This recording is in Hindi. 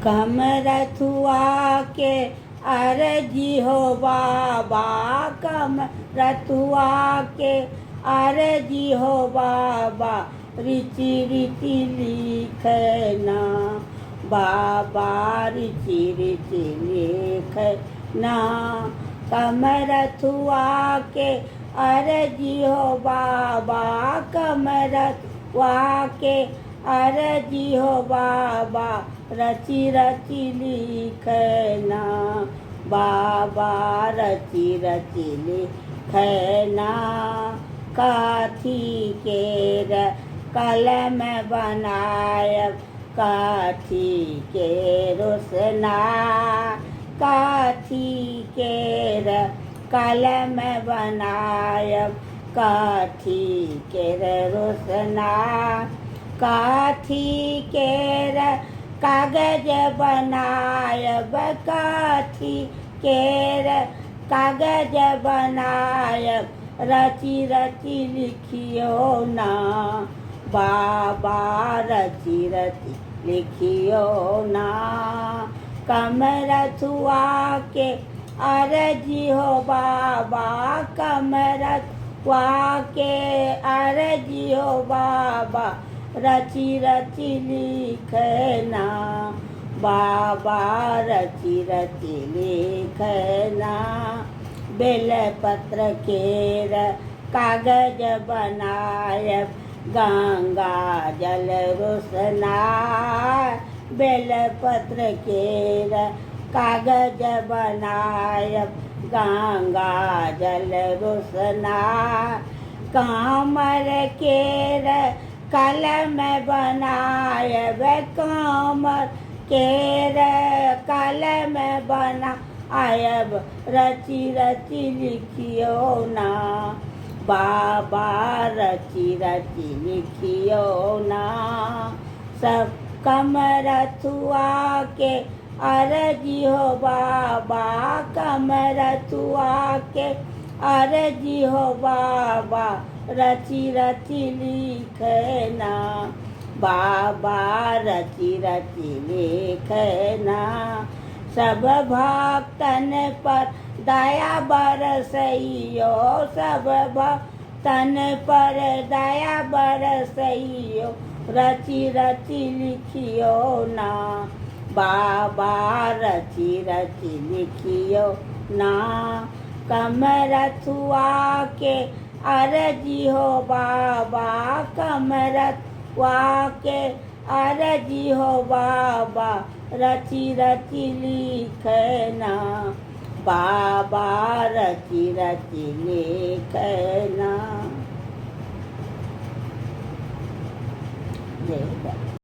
कमरथुआ के अरजी हो बाबा, कमरथुआ के अरजी हो बाबा, रिची रिची लिखना बाबा, रिची रिची लिखना। कमरथुआ के अरजी हो बाबा, कमरथुआ के अरजी हो बाबा, रची रची लिखना बाबा, रची रची लिखना। काठी केर कलम बनायब, काठी के रोसना, काठी केर कलम बनायब, काठी केर रोसना। काठी केर कागज बनायब, काठी केर कागज बनायब, रची रची लिखियो ना बाबा, रची रची लिखियो ना। कमरथुआ के अरजी हो बाबा, कमरथुआ के अरजी हो बाबा, रची रची लिखना बाबा, रची रची लिखना। बेलपत्र केर कागज बनायब, गंगा जल रोसना, बेलपत्र केर कागज बनायब, गंगा जल रोसना। कामर केर कलम बनायब, कामर केर कलम बनायब, रची रची लिखियो ना बाबा, रची रची लिखियो ना। सब कमरथुआ के अरजी हो बाबा, कमरथुआ के अरजी हो बाबा, रची रची लिखना बाबा, रची रची लिखना। सब भक्तन पर दया बरसइयो, सब भक्तन पर दया बरसइयो, रची रची लिखियो ना बाबा, रची रची लिखियो ना। कमरथुआ के अरजी हो बाबा, कमरथुआ के अरजी हो बाबा, रची रची लिखना बाबा, रची रची लिखना। जय